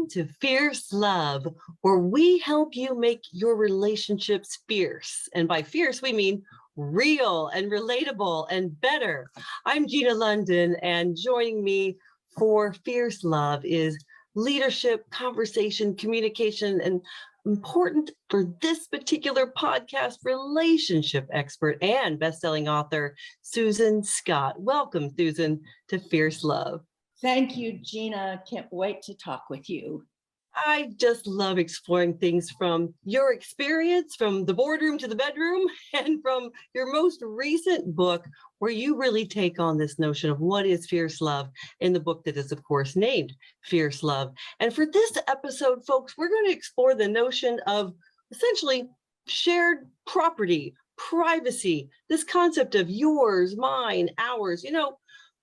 Welcome to Fierce Love, where we help you make your relationships fierce. And by fierce, we mean real and relatable and better. I'm Gina London, and joining me for Fierce Love is leadership, conversation, communication, and important for this particular podcast, relationship expert and best-selling author, Susan Scott. Welcome, Susan, to Fierce Love. Thank you, Gina. Can't wait to talk with you. I just love exploring things from your experience, from the boardroom to the bedroom, and from your most recent book, where you really take on this notion of what is fierce love in the book that is, of course, named Fierce Love. And for this episode, folks, we're going to explore the notion of essentially shared property, privacy, this concept of yours, mine, ours. You know,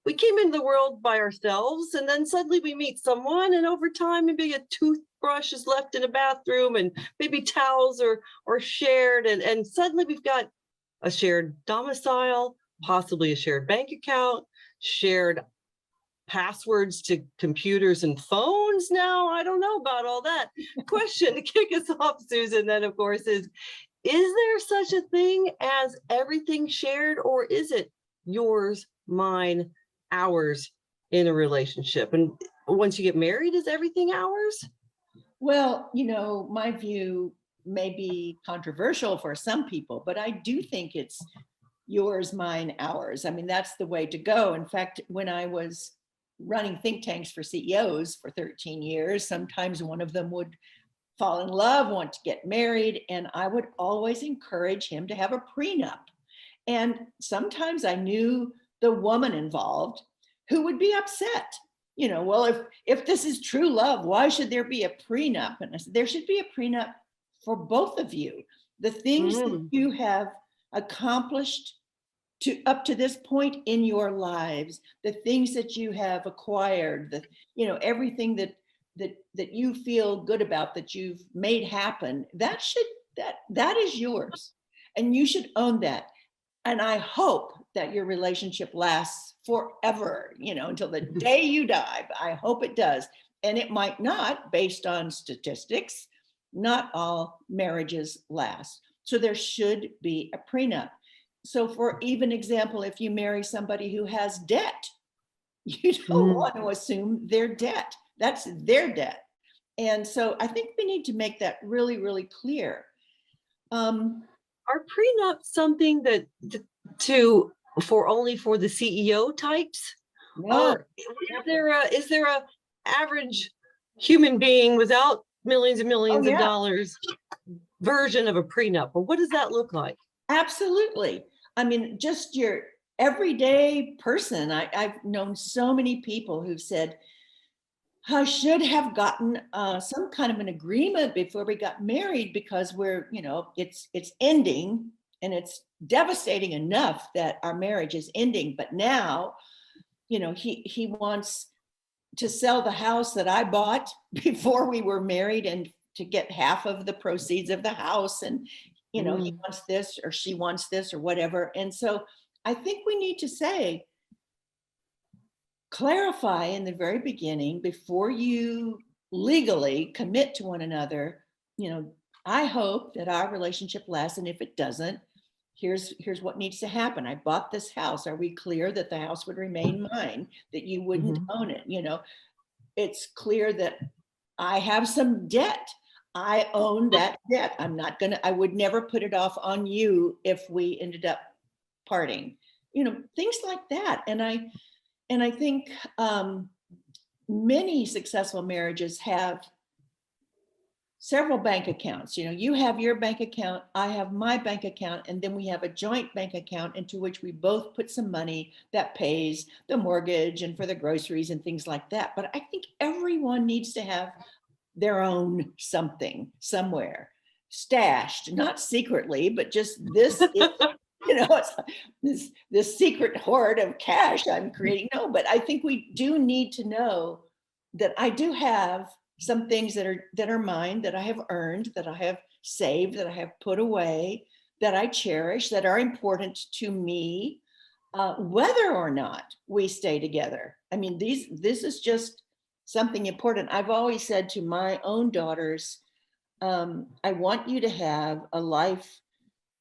we came into the world by ourselves, and then suddenly we meet someone, and over time, maybe a toothbrush is left in a bathroom, and maybe towels are shared, and suddenly we've got a shared domicile, possibly a shared bank account, shared passwords to computers and phones. Now, I don't know about all that. Question to kick us off, Susan, then, of course, is there such a thing as everything shared, or is it yours, mine, ours in a relationship? And once you get married, is everything ours? Well, you know, my view may be controversial for some people, but I do think it's yours, mine, ours. I mean, that's the way to go. In fact, when I was running think tanks for CEOs for 13 years, sometimes one of them would fall in love, want to get married, and I would always encourage him to have a prenup. And sometimes I knew the woman involved who would be upset. You know, well, if this is true love, why should there be a prenup? And I said, there should be a prenup for both of you. The things that you have accomplished up to this point in your lives, the things that you have acquired, everything that you feel good about, that you've made happen, that is yours, and you should own that. And I hope that your relationship lasts forever, until the day you die. I hope it does. And it might not, based on statistics. Not all marriages last. So there should be a prenup. So for even example, if you marry somebody who has debt, you don't want to assume their debt. That's their debt. And so I think we need to make that really, really clear. Are prenups something that for only for the CEO types? No. Or is there a average human being without millions and millions of dollars version of a prenup? Or what does that look like? Absolutely. I mean, just your everyday person. I've known so many people who've said, I should have gotten some kind of an agreement before we got married, because it's ending, and it's devastating enough that our marriage is ending. But now, he wants to sell the house that I bought before we were married, and to get half of the proceeds of the house. And, he wants this, or she wants this, or whatever. And so I think we need to clarify in the very beginning, before you legally commit to one another, I hope that our relationship lasts. And if it doesn't, here's what needs to happen. I bought this house. Are we clear that the house would remain mine, that you wouldn't own it? It's clear that I have some debt. I own that debt. I would never put it off on you if we ended up parting, things like that. And I think many successful marriages have several bank accounts. You have your bank account, I have my bank account, and then we have a joint bank account into which we both put some money that pays the mortgage and for the groceries and things like that. But I think everyone needs to have their own something somewhere stashed, not secretly, but just this it's this secret hoard of cash I'm creating. No, but I think we do need to know that I do have some things that are mine, that I have earned, that I have saved, that I have put away, that I cherish, that are important to me, whether or not we stay together. I mean, this is just something important. I've always said to my own daughters, I want you to have a life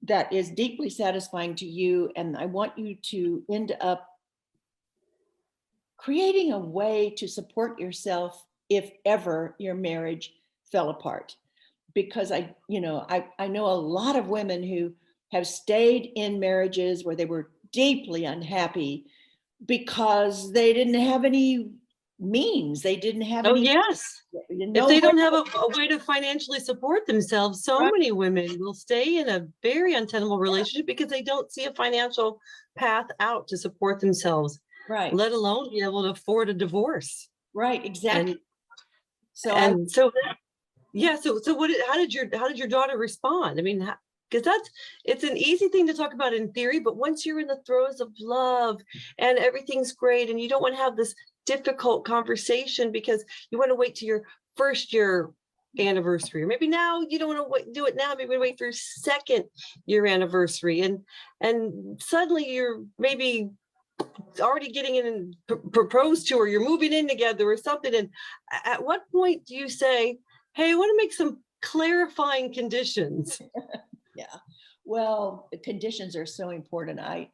that is deeply satisfying to you, and I want you to end up creating a way to support yourself if ever your marriage fell apart. Because I know a lot of women who have stayed in marriages where they were deeply unhappy because they didn't have any means. They didn't have Oh, any, yes. If no they way. don't have a way to financially support themselves, so Right, many women will stay in a very untenable relationship because they don't see a financial path out to support themselves, right, let alone be able to afford a divorce. right, exactly. And So and so yeah, so how did your daughter respond? I mean, because it's an easy thing to talk about in theory, but once you're in the throes of love and everything's great and you don't want to have this difficult conversation because you want to wait to your first year anniversary, or maybe now you don't want to do it now, maybe wait for your second year anniversary, and suddenly you're maybe already getting in and proposed to, or you're moving in together or something. And at what point do you say, hey, I want to make some clarifying conditions? yeah, well, the conditions are so important. I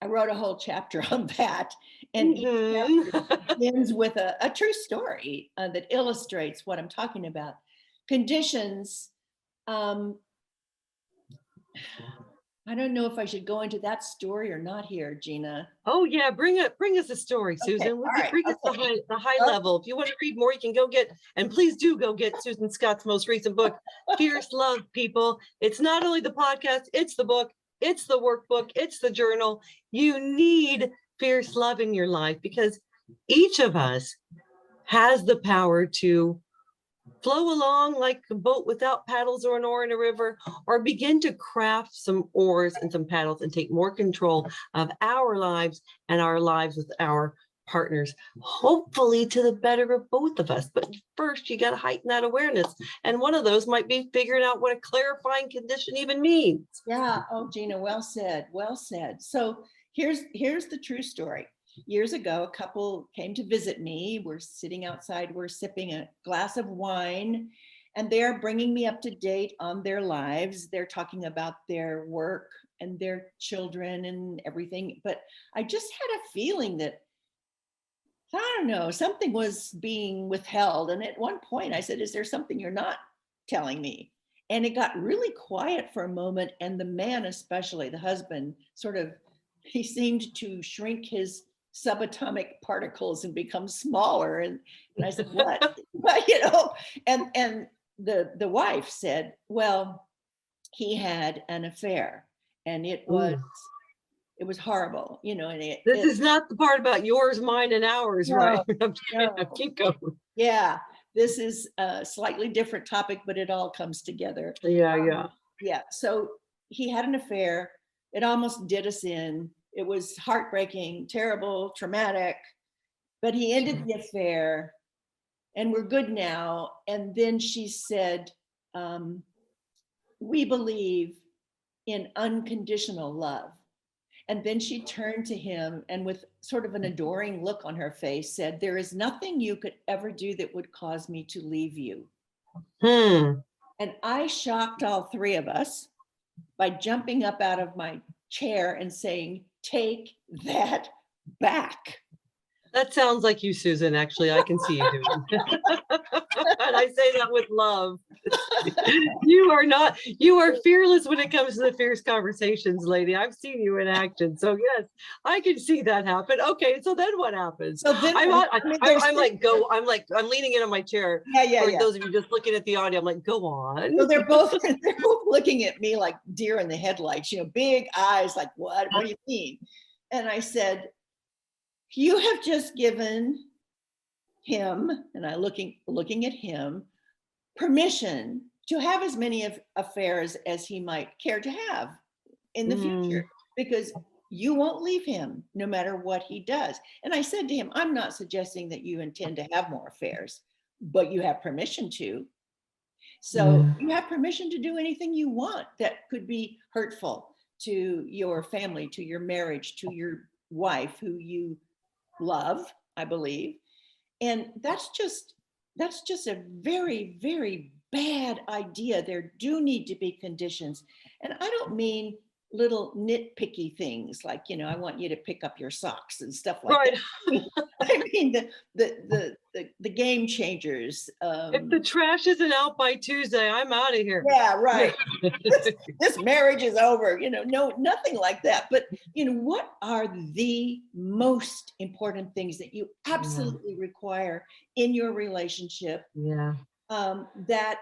wrote a whole chapter on that, and each chapter Mhm. begins with a true story that illustrates what I'm talking about. Conditions. Um, I don't know if I should go into that story or not here, Gina. Oh yeah, bring us a story, Okay, Susan. all right, Bring us okay. the high Oh, level. If you want to read more, you can go get, and please do go get Susan Scott's most recent book, Fierce Love, people. It's not only the podcast, it's the book, it's the workbook, it's the journal. You need fierce love in your life because each of us has the power to flow along like a boat without paddles or an oar in a river, or begin to craft some oars and some paddles and take more control of our lives and our lives with our partners, hopefully to the better of both of us. But first, you got to heighten that awareness. And one of those might be figuring out what a clarifying condition even means. yeah. Oh, Gina, well said. Well said. So here's the true story. Years ago, a couple came to visit me. We're sitting outside, we're sipping a glass of wine, and they're bringing me up to date on their lives. They're talking about their work and their children and everything. But I just had a feeling that, I don't know, something was being withheld. And at one point I said, is there something you're not telling me? And it got really quiet for a moment. And the man, especially the husband, sort of, he seemed to shrink his subatomic particles and become smaller. And I said, what? Well, and the wife said, well, he had an affair, and Ooh. it was horrible, and This is not the part about yours, mine, and ours, right? no, I'm no. keep going. Yeah, this is a slightly different topic, but it all comes together. Yeah, yeah. Yeah, so he had an affair. It almost did us in. It was heartbreaking, terrible, traumatic, but he ended the affair and we're good now. And then she said, um, we believe in unconditional love. And then she turned to him and, with sort of an adoring look on her face, said, there is nothing you could ever do that would cause me to leave you. Hmm. And I shocked all three of us by jumping up out of my chair and saying, take that back. That sounds like you, Susan. Actually, I can see you doing. And I say that with love. You are fearless when it comes to the fierce conversations, lady. I've seen you in action. So yes, I can see that happen. Okay, so then what happens? So then, I'm leaning in on my chair. yeah. For those of you just looking at the audio, I'm like, go on. So they're both looking at me like deer in the headlights, big eyes, like, what do you mean? And I said, you have just given him, and I looking at him, permission to have as many affairs as he might care to have in the future, because you won't leave him no matter what he does. And I said to him, I'm not suggesting that you intend to have more affairs, but you have permission to. So you have permission to do anything you want that could be hurtful to your family, to your marriage, to your wife, who you love, I believe. And that's just a very, very bad idea. There do need to be conditions. And I don't mean little nitpicky things like, I want you to pick up your socks and stuff like Right. that. I mean the game changers. If the trash isn't out by Tuesday, I'm out of here. Yeah, right. This marriage is over, no, nothing like that. But, what are the most important things that you absolutely require in your relationship? Yeah. That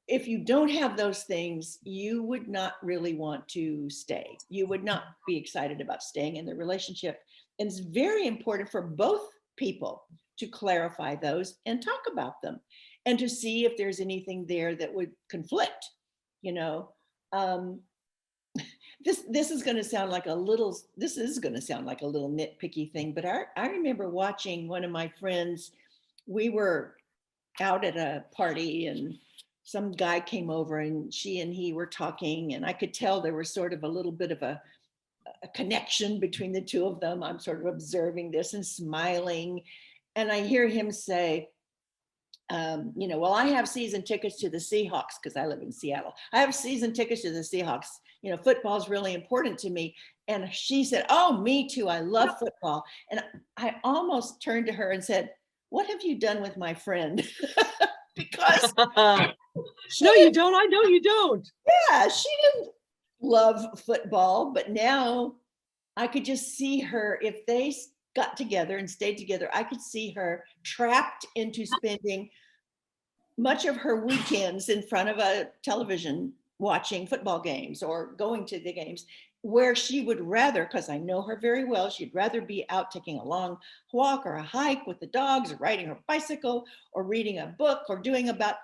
if you don't have those things, you would not really want to stay. You would not be excited about staying in the relationship. And it's very important for both people to clarify those and talk about them and to see if there's anything there that would conflict. This is going to sound like a little nitpicky thing, but I remember watching one of my friends. We were out at a party and some guy came over and she and he were talking, and I could tell there was sort of a little bit of a connection between the two of them. I'm sort of observing this and smiling, and I hear him say, well, I have season tickets to the Seahawks because I live in Seattle. I have season tickets to the Seahawks. Football is really important to me. And she said, oh, me too. I love football. And I almost turned to her and said, what have you done with my friend? Because no, you don't. I know you don't. Yeah, she didn't love football, but now I could just see her. If they got together and stayed together, I could see her trapped into spending much of her weekends in front of a television watching football games or going to the games, where she would rather, because I know her very well, she'd rather be out taking a long walk or a hike with the dogs or riding her bicycle or reading a book or doing about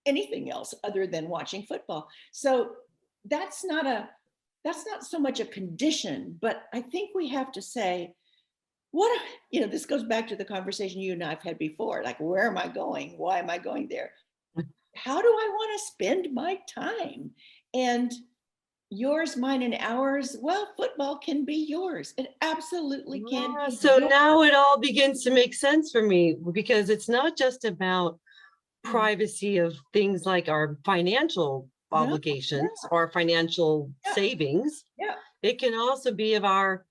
anything else other than watching football. So that's not so much a condition, but I think we have to say, this goes back to the conversation you and I've had before, like, where am I going? Why am I going there? How do I want to spend my time? And yours, mine, and ours, well, football can be yours. It absolutely can. Yeah, so now it all begins to make sense for me, because it's not just about privacy of things like our financial obligations or financial savings. Yeah. It can also be of our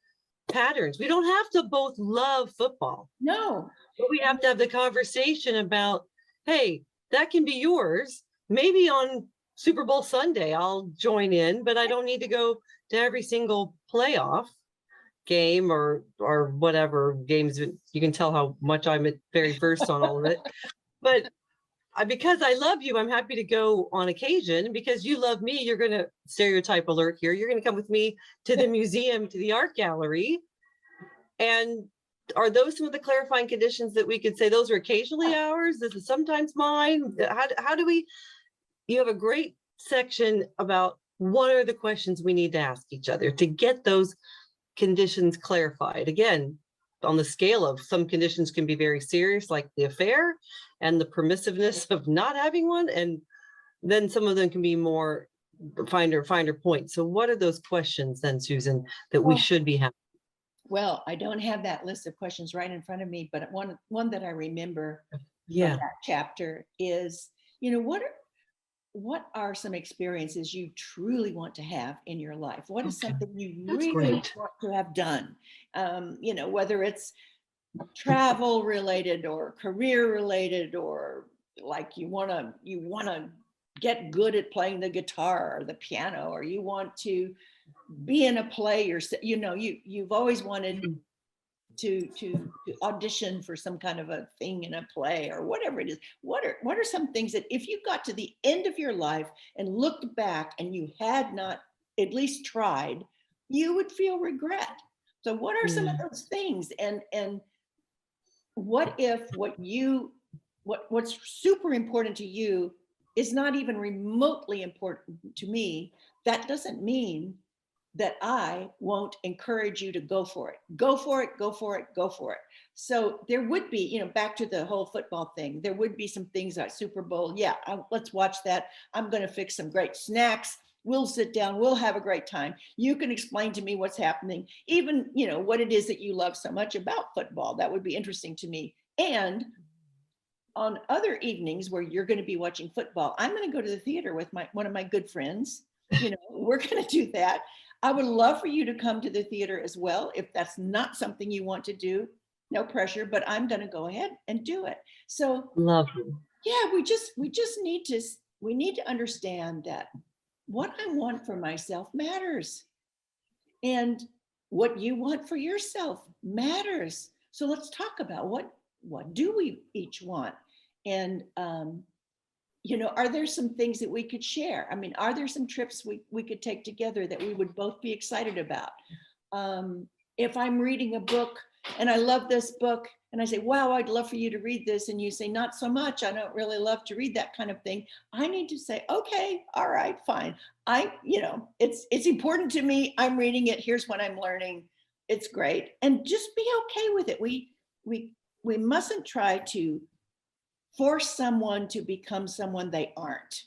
patterns. We don't have to both love football. No. But we have to have the conversation about, hey, that can be yours. Maybe on Super Bowl Sunday, I'll join in, but I don't need to go to every single playoff game or whatever games. You can tell how much I'm very versed on all of it. But because I love you, I'm happy to go on occasion. Because you love me, you're going to, stereotype alert here, you're going to come with me to the museum, to the art gallery. And are those some of the clarifying conditions that we could say those are occasionally ours? This is sometimes mine. How do we, you have a great section about what are the questions we need to ask each other to get those conditions clarified. Again, on the scale of some conditions can be very serious, like the affair and the permissiveness of not having one. And then some of them can be more finer points. So what are those questions then, Susan, that we should be having? Well, I don't have that list of questions right in front of me, but one that I remember from that chapter is, what are some experiences you truly want to have in your life? What is something you really want to have done? Whether it's travel related or career related, or like you want to get good at playing the guitar or the piano, or you want to be in a play, or you've always wanted to audition for some kind of a thing in a play or whatever it is. What are some things that if you got to the end of your life and looked back and you had not at least tried, you would feel regret? So what are some of those things? And what if what's super important to you is not even remotely important to me? That doesn't mean that I won't encourage you to go for it. Go for it, go for it, go for it. So there would be, back to the whole football thing, there would be some things like Super Bowl. Yeah, let's watch that. I'm going to fix some great snacks. We'll sit down. We'll have a great time. You can explain to me what's happening. Even, what it is that you love so much about football. That would be interesting to me. And on other evenings where you're going to be watching football, I'm going to go to the theater with one of my good friends. You know, we're going to do that. I would love for you to come to the theater as well. If that's not something you want to do, no pressure, but I'm going to go ahead and do it. So Lovely. yeah, we just need to understand that what I want for myself matters, and what you want for yourself matters. So let's talk about what do we each want, and you know, are there some things that we could share? I mean, are there some trips we could take together that we would both be excited about? If I'm reading a book and I love this book and I say, wow, I'd love for you to read this. And you say, not so much. I don't really love to read that kind of thing. I need to say, okay, all right, fine. You know, it's important to me. I'm reading it. Here's what I'm learning. It's great. And just be okay with it. We mustn't try to force someone to become someone they aren't.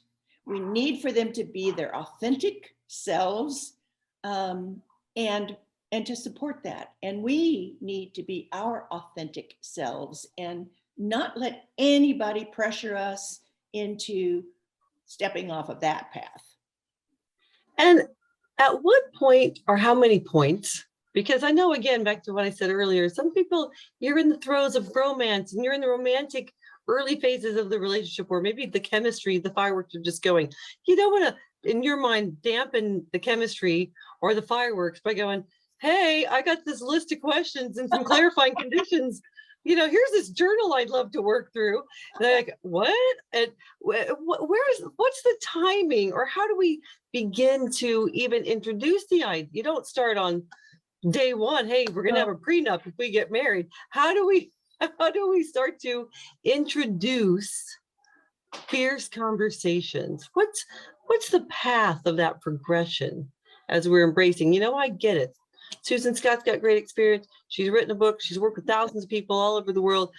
We need for them to be their authentic selves, and to support that. And we need to be our authentic selves and not let anybody pressure us into stepping off of that path. And at what point, or how many points? Because I know, again, back to what I said earlier, some people, you're in the throes of romance and you're in the romantic early phases of the relationship where maybe the chemistry, the fireworks are just going. You don't want to, in your mind, dampen the chemistry or the fireworks by going, hey, I got this list of questions and some clarifying conditions. You know, here's this journal I'd love to work through. And they're like, what? And what's the timing, or how do we begin to even introduce the idea? You don't start on day one, hey, we're going to have a prenup if we get married. How do we start to introduce fierce conversations? What's the path of that progression as we're embracing, you know, I get it. Susan Scott's got great experience. She's written a book. She's worked with thousands of people all over the world.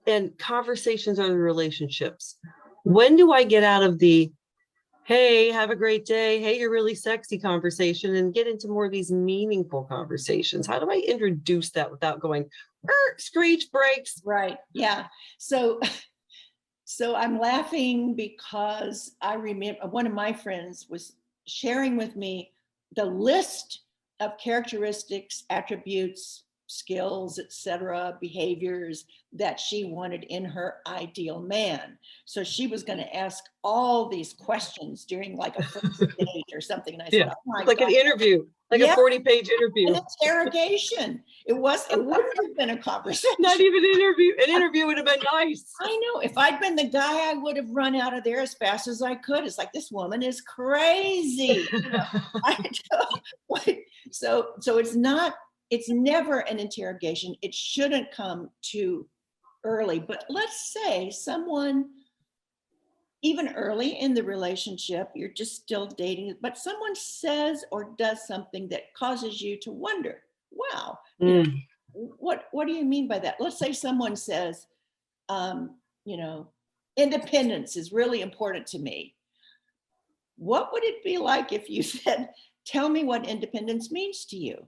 And conversations are the relationships. When do I get out of the, hey, have a great day, hey, you're really sexy conversation, and get into more of these meaningful conversations? How do I introduce that without going, screech brakes? Right. Yeah. So I'm laughing because I remember one of my friends was sharing with me the list of characteristics, attributes, skills, etc., behaviors that she wanted in her ideal man. So she was going to ask all these questions during like a first date or something. And I said, Yeah, oh my like God. an interview, like a 40-page interview. An interrogation. It wouldn't have been a conversation. Not even an interview. An interview would have been nice. I know. If I'd been the guy, I would have run out of there as fast as I could. It's like, this woman is crazy. You know, so it's never an interrogation. It shouldn't come too early. But let's say someone, even early in the relationship, you're just still dating, but someone says or does something that causes you to wonder, wow, you know, what do you mean by that? Let's say someone says, you know, independence is really important to me. What would it be like if you said, tell me what independence means to you?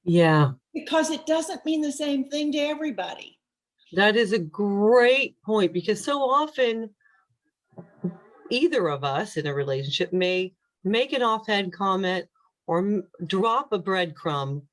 Yeah. Because it doesn't mean the same thing to everybody. That is a great point, because so often either of us in a relationship may make an offhand comment or drop a breadcrumb,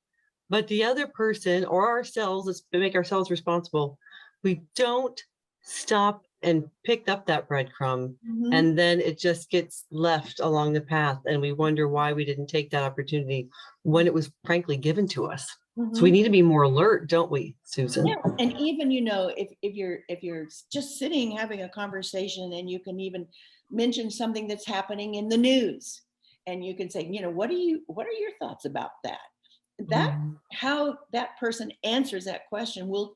but the other person or ourselves, let's make ourselves responsible, we don't stop and pick up that breadcrumb, and then it just gets left along the path, and we wonder why we didn't take that opportunity when it was frankly given to us. So we need to be more alert, don't we, Susan? Yeah. And even, you know, if you're just sitting having a conversation, and you can even mention something that's happening in the news, and you can say, you know, what are your thoughts about that? How that person answers that question will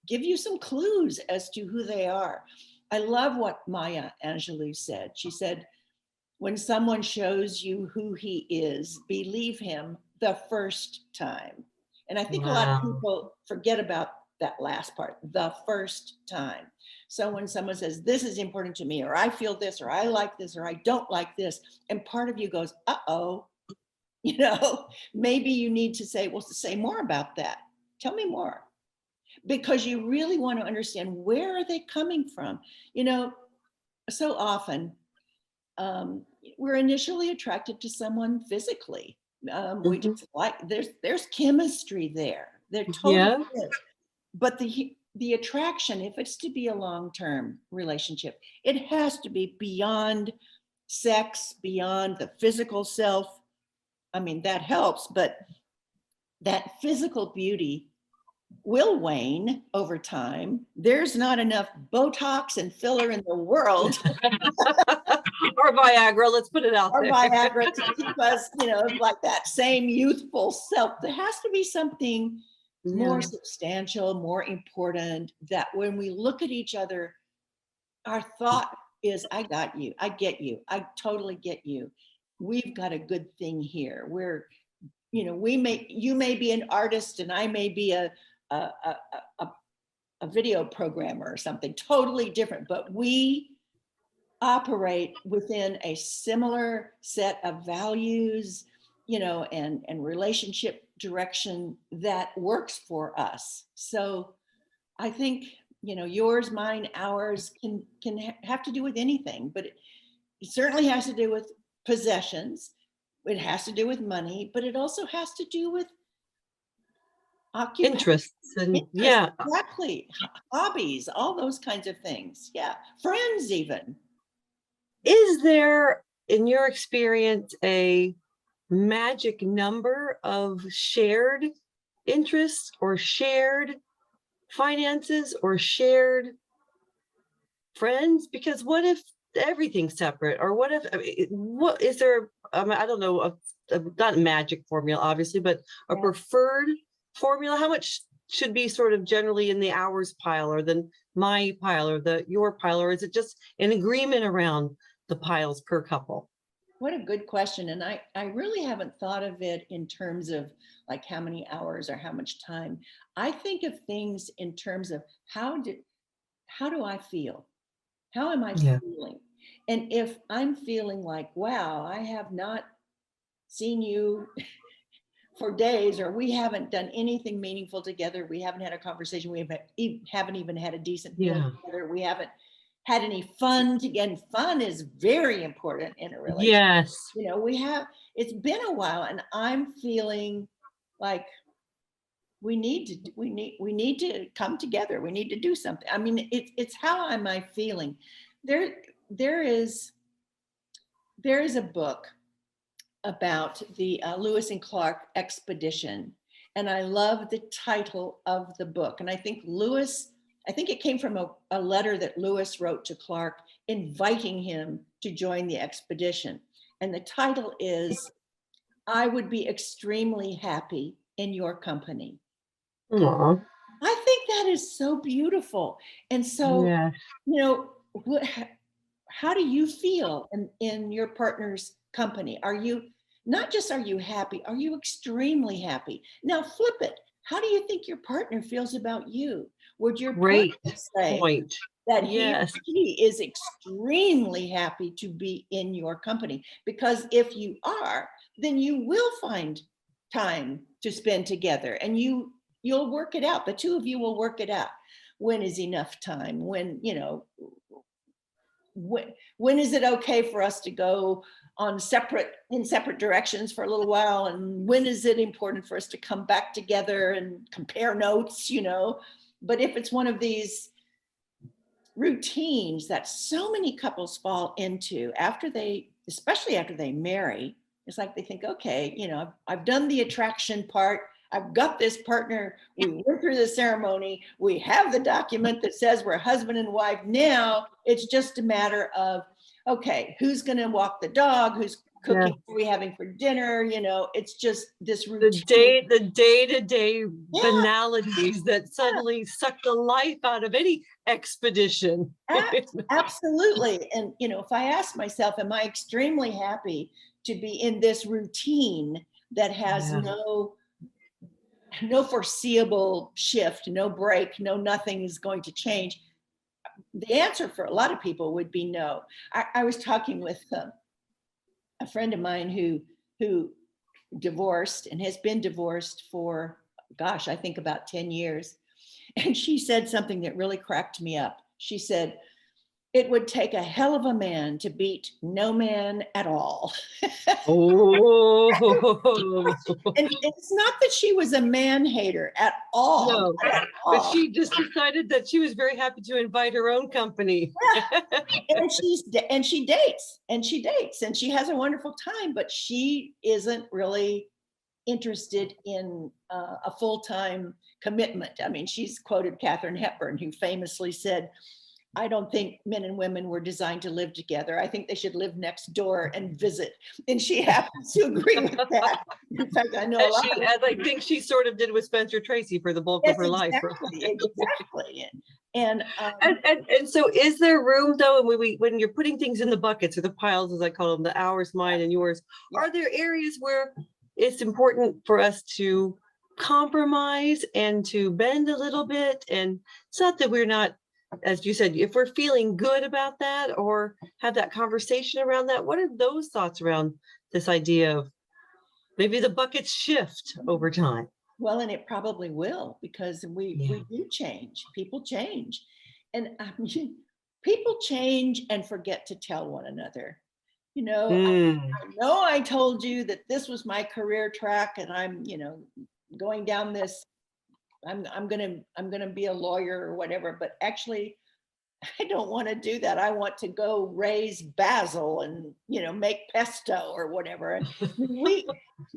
give you some clues as to who they are. I love what Maya Angelou said. She said, when someone shows you who he is, believe him the first time. And I think a lot of people forget about that last part, the first time. So when someone says, this is important to me, or I feel this, or I like this, or I don't like this, and part of you goes, uh-oh, you know, maybe you need to say, well, say more about that. Tell me more. because you really want to understand, where are they coming from? You know, so often we're initially attracted to someone physically. We Mhm. just like, there's chemistry there. There totally Yeah. is. But the attraction, if it's to be a long-term relationship, it has to be beyond sex, beyond the physical self. I mean, that helps, but that physical beauty will wane over time. There's not enough Botox and filler in the world Or Viagra, let's put it out or there. Viagra to keep us, you know, like that same youthful self. There has to be something more Yeah. substantial, more important, that when we look at each other, our thought is, I got you, I get you, I totally get you. We've got a good thing here. We're, you know, you may be an artist and I may be a, a, a, a video programmer or something totally different, but we operate within a similar set of values, you know, and relationship direction that works for us. So I think, you know, yours, mine, ours can have to do with anything, but it certainly has to do with possessions. It has to do with money, but it also has to do with occupation, Interests and interests, yeah. exactly, hobbies, all those kinds of things. Yeah, friends even. Is there, in your experience, a magic number of shared interests or shared finances or shared friends? Because what if everything's separate? Or what if, I mean, what is there, I don't know, not magic formula, obviously, but a Yeah. preferred formula? How much should be sort of generally in the hours pile, or the my pile, or the your pile, or is it just an agreement around the piles per couple? What a good question. And I really haven't thought of it in terms of like how many hours or how much time. I think of things in terms of how do I feel? How am I Yeah. feeling? And if I'm feeling like, wow, I have not seen you for days, or we haven't done anything meaningful together, we haven't had a conversation, we haven't even had a decent meal Yeah. together, we haven't had any fun together. Fun is very important in a relationship. Yes. You know, it's been a while and I'm feeling like we need to come together. We need to do something. I mean, it's how am I feeling? There there is there is a book about the Lewis and Clark expedition. And I love the title of the book. And I think it came from a letter that Lewis wrote to Clark inviting him to join the expedition. And the title is, I would be extremely happy in your company. Aw. I think that is so beautiful. And so, Yeah. you know, how do you feel in your partner's company? Are you, not just are you happy, are you extremely happy? Now flip it. How do you think your partner feels about you? Would your partner Great say point. that he or Yes. she is extremely happy to be in your company? Because if you are, then you will find time to spend together and you'll work it out. The two of you will work it out. When is enough time? When, you know, when is it okay for us to go on separate directions for a little while, and when is it important for us to come back together and compare notes, you know? But if it's one of these routines that so many couples fall into especially after they marry, it's like they think, okay, you know, I've done the attraction part, I've got this partner, we went through the ceremony, we have the document that says we're husband and wife. Now it's just a matter of, okay, who's going to walk the dog, who's Yeah. cooking, what are we having for dinner? You know, it's just this The routine. day-to-day Yeah, banalities that suddenly suck the life out of any expedition. absolutely. And, you know, if I ask myself, am I extremely happy to be in this routine that has Yeah. no foreseeable shift, no break, no nothing is going to change? The answer for a lot of people would be no. I was talking with a friend of mine who divorced and has been divorced for, gosh, I think about 10 years. And she said something that really cracked me up. She said, it would take a hell of a man to beat no man at all. Oh, And it's not that she was a man hater at all. no, Not at but all. she just decided that she was very happy to invite her own company. And she dates and she has a wonderful time, but she isn't really interested in a full-time commitment. I mean, she's quoted Katharine Hepburn, who famously said, I don't think men and women were designed to live together. I think they should live next door and visit. And she happens to agree with that. In fact, I know a lot of, As I think she sort of did with Spencer Tracy for the bulk yes, of her life. exactly. And And so is there room though, when you're putting things in the buckets or the piles, as I call them, the ours, mine and yours, Yeah. are there areas where it's important for us to compromise and to bend a little bit? And it's not that we're not, as you said, if we're feeling good about that or have that conversation around that, what are those thoughts around this idea of maybe the buckets shift over time? well, and it probably will, because we do change. People change. And I mean, people change and forget to tell one another. You know, Mm. I know I told you that this was my career track and I'm, going down this, I'm gonna be a lawyer or whatever, but actually I don't want to do that. I want to go raise basil and, make pesto or whatever. And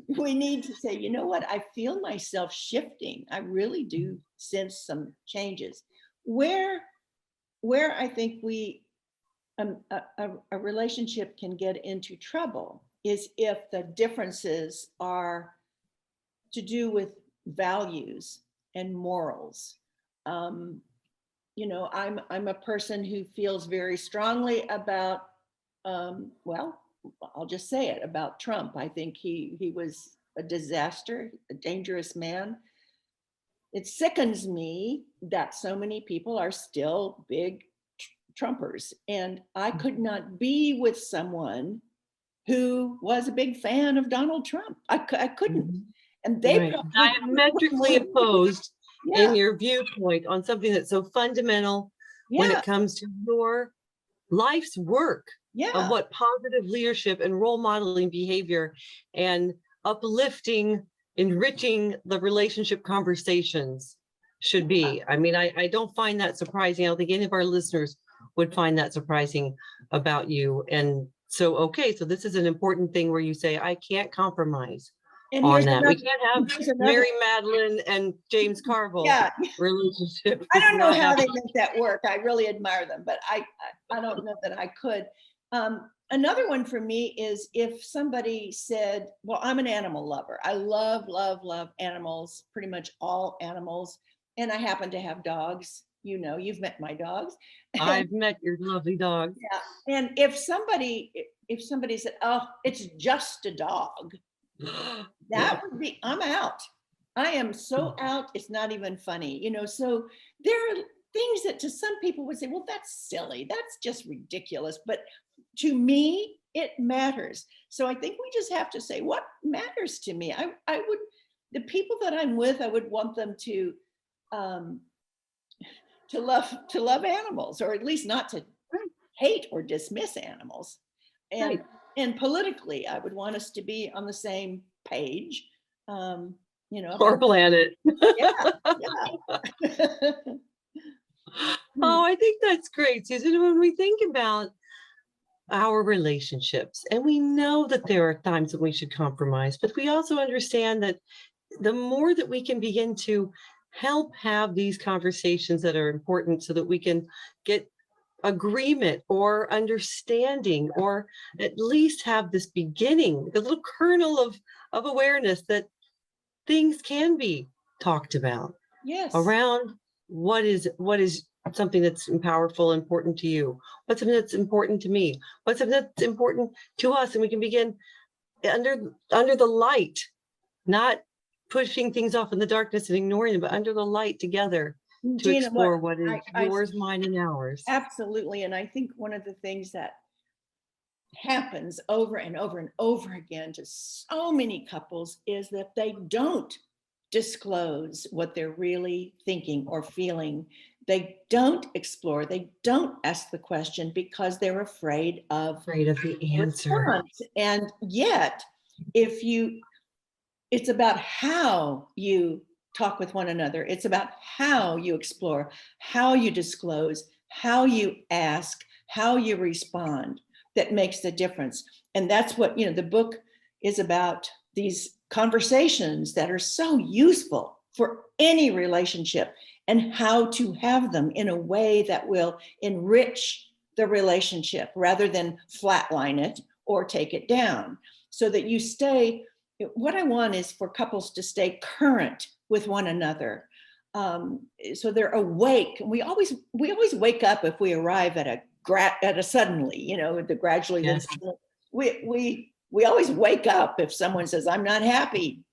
we need to say, you know what, I feel myself shifting. I really do sense some changes. Where I think a relationship can get into trouble is if the differences are to do with values and morals. I'm a person who feels very strongly about, well, I'll just say it, about Trump. I think he was a disaster, a dangerous man. It sickens me that so many people are still big Trumpers, and I could not be with someone who was a big fan of Donald Trump. I couldn't. Mhm. And they Right. probably Diametrically opposed in yeah, your viewpoint on something that's so fundamental when yeah, it comes to your life's work of yeah. what positive leadership and role modeling behavior and uplifting, enriching the relationship conversations should be. I mean, I don't find that surprising. I don't think any of our listeners would find that surprising about you. And so, okay, so this is an important thing where you say, I can't compromise And on that. We can't have here's another, Mary Madeline and James Carville yeah. relationship. I It's don't know not how they happening. make that work. I really admire them, but I don't know that I could. Another one for me is if somebody said, well, I'm an animal lover. I love, love, love animals, pretty much all animals. And I happen to have dogs. You've met my dogs. I've met your lovely dog. Yeah. And if somebody said, oh, it's just a dog, that would be, I'm out. I am so out, it's not even funny. So there are things that to some people would say, well, that's silly, that's just ridiculous, but to me it matters. So I think we just have to say what matters to me. I would, the people that I'm with, I would want them to love animals, or at least not to hate or dismiss animals. And Right. and politically, I would want us to be on the same page. Or planet. Yeah, yeah. Oh, I think that's great, Susan. When we think about our relationships, and we know that there are times when we should compromise, but we also understand that the more that we can begin to help have these conversations that are important so that we can get agreement or understanding, or at least have this beginning, the little kernel of awareness that things can be talked about Yes. around what is something that's powerful, important to you, what's something that's important to me, what's something that's important to us, and we can begin under the light, not pushing things off in the darkness and ignoring them, but under the light together to Gina, explore what is I yours, mine, and ours. absolutely, and I think one of the things that happens over and over and over again to so many couples is that they don't disclose what they're really thinking or feeling. They don't explore, they don't ask the question because they're afraid of the answer. response. And yet, it's about how you talk with one another. It's about how you explore, how you disclose, how you ask, how you respond that makes the difference. And that's what, the book is about, these conversations that are so useful for any relationship and how to have them in a way that will enrich the relationship rather than flatline it or take it down, so that you stay. What I want is for couples to stay current with one another. So they're awake. We always wake up if we arrive at a suddenly, the gradually. Yes. We always wake up if someone says, I'm not happy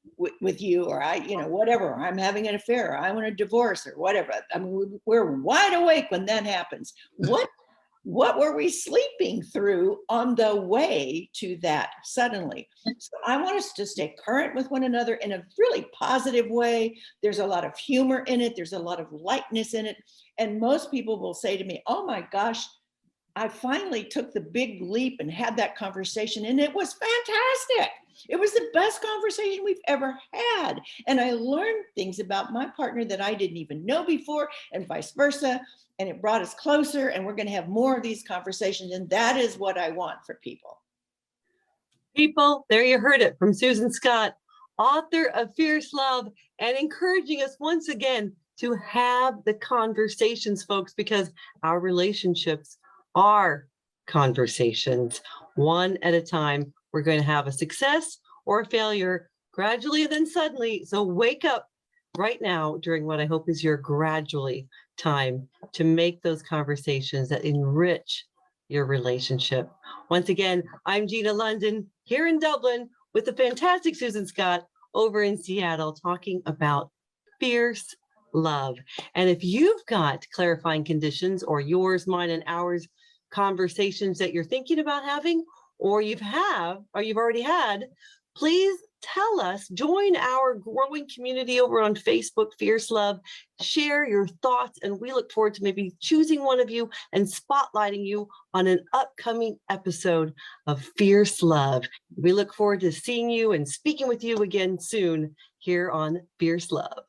with you, or whatever, I'm having an affair, or I want a divorce, or whatever. I mean, we're wide awake when that happens. What were we sleeping through on the way to that suddenly? So I want us to stay current with one another in a really positive way. There's a lot of humor in it. There's a lot of lightness in it. And most people will say to me, oh my gosh, I finally took the big leap and had that conversation, and it was fantastic. It was the best conversation we've ever had. And I learned things about my partner that I didn't even know before, and vice versa. And it brought us closer, and we're going to have more of these conversations. And that is what I want for people. People, there you heard it from Susan Scott, author of Fierce Love, and encouraging us once again to have the conversations, folks, because our relationships are conversations. One at a time, we're going to have a success or a failure gradually and then suddenly. So wake up right now during what I hope is your gradually time to make those conversations that enrich your relationship. Once again, I'm Gina London here in Dublin with the fantastic Susan Scott over in Seattle, talking about fierce love. And if you've got clarifying conditions, or yours, mine, and ours conversations that you're thinking about having, or you've already had, please tell us. Join our growing community over on Facebook, Fierce Love. Share your thoughts, and we look forward to maybe choosing one of you and spotlighting you on an upcoming episode of Fierce Love. We look forward to seeing you and speaking with you again soon here on Fierce Love.